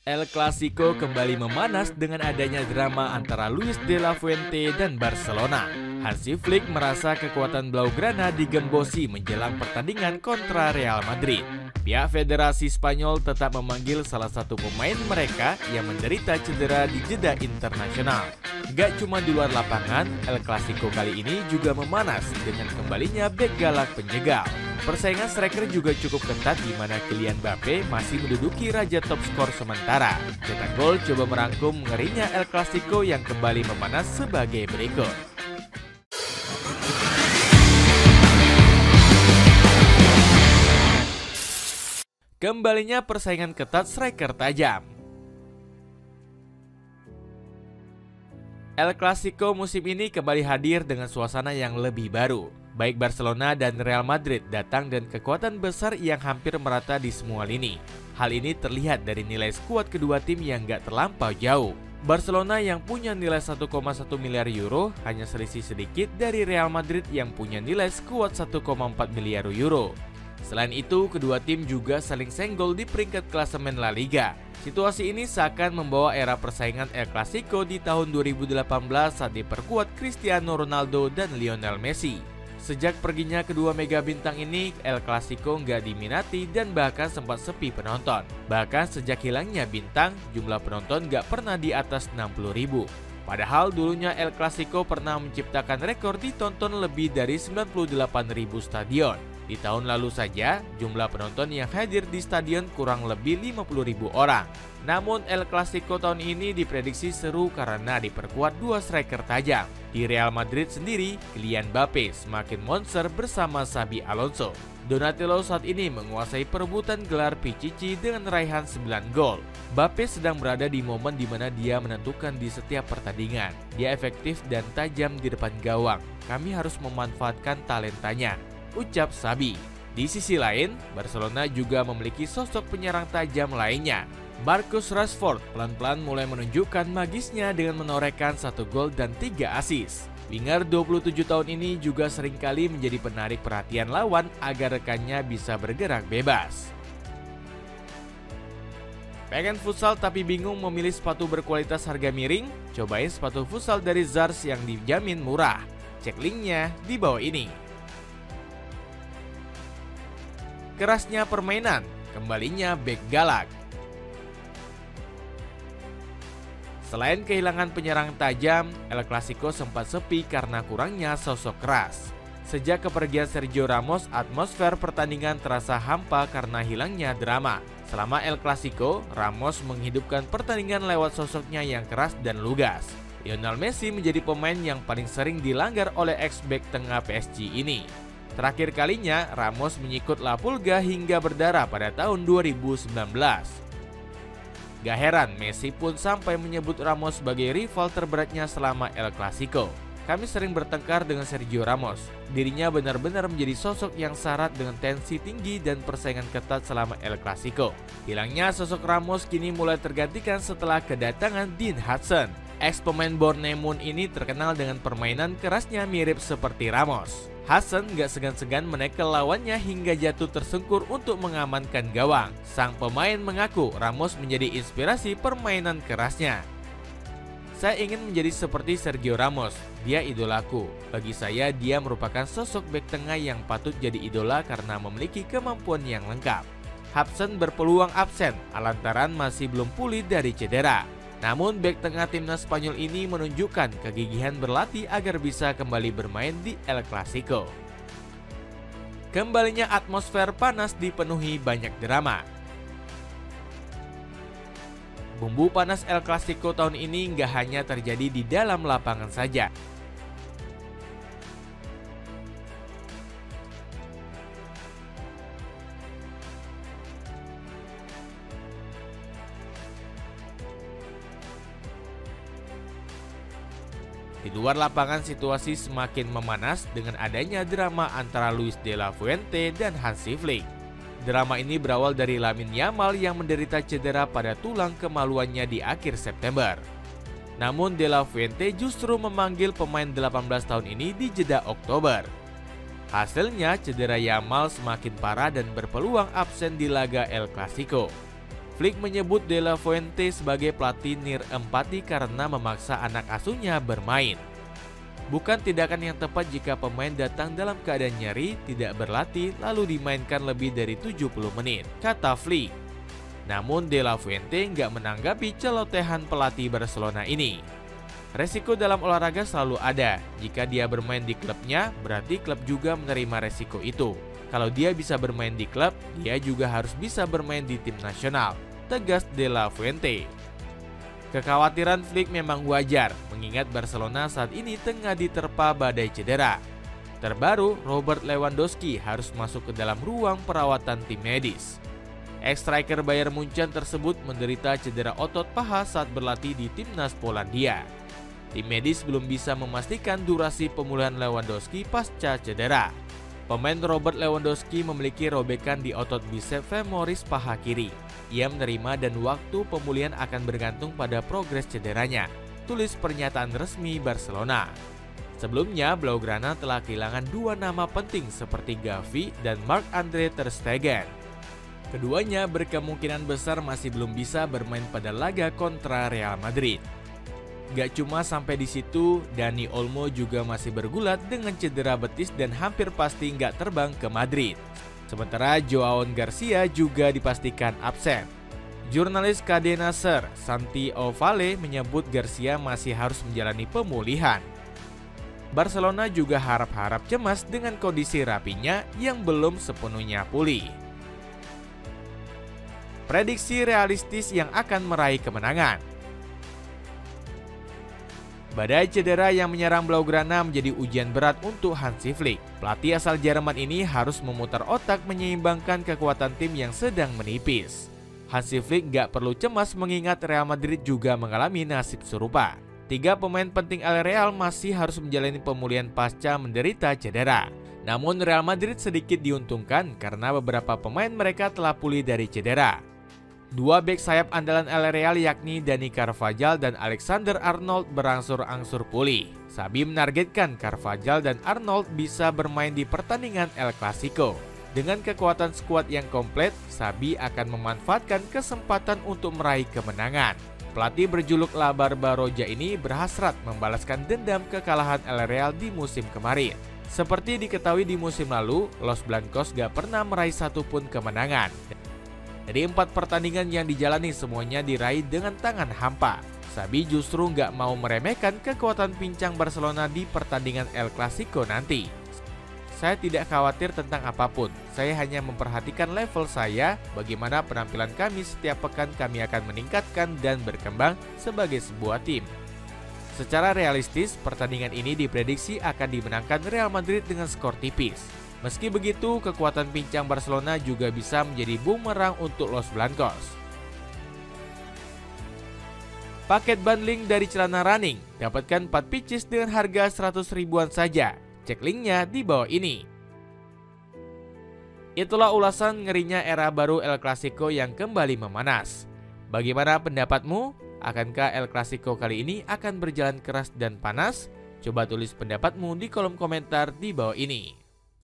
El Clasico kembali memanas dengan adanya drama antara Luis de la Fuente dan Barcelona. Hansi Flick merasa kekuatan Blaugrana digembosi menjelang pertandingan kontra Real Madrid. Pihak Federasi Spanyol tetap memanggil salah satu pemain mereka yang menderita cedera di jeda internasional. Gak cuma di luar lapangan, El Clasico kali ini juga memanas dengan kembalinya bek galak penjegal. Persaingan striker juga cukup ketat di mana Kylian Mbappe masih menduduki raja top skor sementara. Cetak gol coba merangkum ngerinya El Clasico yang kembali memanas sebagai berikut. Kembalinya persaingan ketat striker tajam. El Clasico musim ini kembali hadir dengan suasana yang lebih baru. Baik Barcelona dan Real Madrid datang dengan kekuatan besar yang hampir merata di semua lini. Hal ini terlihat dari nilai skuad kedua tim yang gak terlampau jauh. Barcelona yang punya nilai 1,1 miliar euro hanya selisih sedikit dari Real Madrid yang punya nilai skuad 1,4 miliar euro. Selain itu, kedua tim juga saling senggol di peringkat klasemen La Liga. Situasi ini seakan membawa era persaingan El Clasico di tahun 2018 saat diperkuat Cristiano Ronaldo dan Lionel Messi. Sejak perginya kedua mega bintang ini, El Clasico nggak diminati dan bahkan sempat sepi penonton. Bahkan sejak hilangnya bintang, jumlah penonton nggak pernah di atas 60.000. Padahal dulunya El Clasico pernah menciptakan rekor ditonton lebih dari 98.000 stadion. Di tahun lalu saja, jumlah penonton yang hadir di stadion kurang lebih 50.000 orang. Namun El Clasico tahun ini diprediksi seru karena diperkuat dua striker tajam. Di Real Madrid sendiri, Kylian Mbappe semakin monster bersama Xabi Alonso. Donatello saat ini menguasai perebutan gelar Pichichi dengan raihan 9 gol. Mbappe sedang berada di momen di mana dia menentukan di setiap pertandingan. Dia efektif dan tajam di depan gawang. Kami harus memanfaatkan talentanya, ucap Xabi. Di sisi lain, Barcelona juga memiliki sosok penyerang tajam lainnya. Marcus Rashford pelan-pelan mulai menunjukkan magisnya dengan menorehkan 1 gol dan 3 assist. Winger 27 tahun ini juga seringkali menjadi penarik perhatian lawan agar rekannya bisa bergerak bebas. Pengen futsal tapi bingung memilih sepatu berkualitas harga miring? Cobain sepatu futsal dari Zars yang dijamin murah. Cek linknya di bawah ini. Kerasnya permainan, kembalinya bek galak. Selain kehilangan penyerang tajam, El Clasico sempat sepi karena kurangnya sosok keras. Sejak kepergian Sergio Ramos, atmosfer pertandingan terasa hampa karena hilangnya drama. Selama El Clasico, Ramos menghidupkan pertandingan lewat sosoknya yang keras dan lugas. Lionel Messi menjadi pemain yang paling sering dilanggar oleh ex-bek tengah PSG ini. Terakhir kalinya, Ramos menyikut La Pulga hingga berdarah pada tahun 2019. Gak heran Messi pun sampai menyebut Ramos sebagai rival terberatnya selama El Clasico. Kami sering bertengkar dengan Sergio Ramos. Dirinya benar-benar menjadi sosok yang syarat dengan tensi tinggi dan persaingan ketat selama El Clasico. Hilangnya sosok Ramos kini mulai tergantikan setelah kedatangan Dean Hudson. Ex-pemain Bournemouth ini terkenal dengan permainan kerasnya mirip seperti Ramos. Hudson gak segan-segan menekel lawannya hingga jatuh tersungkur untuk mengamankan gawang. Sang pemain mengaku Ramos menjadi inspirasi permainan kerasnya. Saya ingin menjadi seperti Sergio Ramos, dia idolaku. Bagi saya dia merupakan sosok bek tengah yang patut jadi idola karena memiliki kemampuan yang lengkap. Hudson berpeluang absen lantaran masih belum pulih dari cedera. Namun bek tengah timnas Spanyol ini menunjukkan kegigihan berlatih agar bisa kembali bermain di El Clasico. Kembalinya atmosfer panas dipenuhi banyak drama. Bumbu panas El Clasico tahun ini nggak hanya terjadi di dalam lapangan saja. Di luar lapangan situasi semakin memanas dengan adanya drama antara Luis de la Fuente dan Hansi Flick. Drama ini berawal dari Lamine Yamal yang menderita cedera pada tulang kemaluannya di akhir September. Namun de la Fuente justru memanggil pemain 18 tahun ini di jeda Oktober. Hasilnya cedera Yamal semakin parah dan berpeluang absen di laga El Clasico. Flick menyebut De La Fuente sebagai pelatih nirempati karena memaksa anak asuhnya bermain. Bukan tindakan yang tepat jika pemain datang dalam keadaan nyeri, tidak berlatih, lalu dimainkan lebih dari 70 menit, kata Flick. Namun De La Fuente nggak menanggapi celotehan pelatih Barcelona ini. Resiko dalam olahraga selalu ada. Jika dia bermain di klubnya, berarti klub juga menerima resiko itu. Kalau dia bisa bermain di klub, dia juga harus bisa bermain di tim nasional, tegas De La Fuente. Kekhawatiran Flick memang wajar, mengingat Barcelona saat ini tengah diterpa badai cedera. Terbaru, Robert Lewandowski harus masuk ke dalam ruang perawatan tim medis. Ex-striker Bayern Munchen tersebut menderita cedera otot paha saat berlatih di timnas Polandia. Tim medis belum bisa memastikan durasi pemulihan Lewandowski pasca cedera. Pemain Robert Lewandowski memiliki robekan di otot bicep femoris paha kiri. Ia menerima dan waktu pemulihan akan bergantung pada progres cederanya, tulis pernyataan resmi Barcelona. Sebelumnya, Blaugrana telah kehilangan dua nama penting seperti Gavi dan Marc-Andre ter Stegen. Keduanya berkemungkinan besar masih belum bisa bermain pada laga kontra Real Madrid. Gak cuma sampai di situ, Dani Olmo juga masih bergulat dengan cedera betis dan hampir pasti nggak terbang ke Madrid. Sementara Joao Garcia juga dipastikan absen. Jurnalis Cadena Ser, Santi Ovalle menyebut Garcia masih harus menjalani pemulihan. Barcelona juga harap-harap cemas dengan kondisi Rapinya yang belum sepenuhnya pulih. Prediksi realistis yang akan meraih kemenangan. Badai cedera yang menyerang Blaugrana menjadi ujian berat untuk Hansi Flick. Pelatih asal Jerman ini harus memutar otak menyeimbangkan kekuatan tim yang sedang menipis. Hansi Flick gak perlu cemas mengingat Real Madrid juga mengalami nasib serupa. 3 pemain penting El Real masih harus menjalani pemulihan pasca menderita cedera. Namun Real Madrid sedikit diuntungkan karena beberapa pemain mereka telah pulih dari cedera. 2 bek sayap andalan El Real yakni Dani Carvajal dan Alexander Arnold berangsur-angsur pulih. Xabi menargetkan Carvajal dan Arnold bisa bermain di pertandingan El Clasico. Dengan kekuatan skuad yang komplit, Xabi akan memanfaatkan kesempatan untuk meraih kemenangan. Pelatih berjuluk La Barbaroja ini berhasrat membalaskan dendam kekalahan El Real di musim kemarin. Seperti diketahui di musim lalu, Los Blancos gak pernah meraih satupun kemenangan. Dari 4 pertandingan yang dijalani semuanya diraih dengan tangan hampa. Xabi justru nggak mau meremehkan kekuatan pincang Barcelona di pertandingan El Clasico nanti. Saya tidak khawatir tentang apapun, saya hanya memperhatikan level saya, bagaimana penampilan kami setiap pekan kami akan meningkatkan dan berkembang sebagai sebuah tim. Secara realistis, pertandingan ini diprediksi akan dimenangkan Real Madrid dengan skor tipis. Meski begitu, kekuatan pincang Barcelona juga bisa menjadi bumerang untuk Los Blancos. Paket bundling dari celana running, dapatkan 4 pieces dengan harga 100 ribuan saja. Cek linknya di bawah ini. Itulah ulasan ngerinya era baru El Clasico yang kembali memanas. Bagaimana pendapatmu? Akankah El Clasico kali ini akan berjalan keras dan panas? Coba tulis pendapatmu di kolom komentar di bawah ini.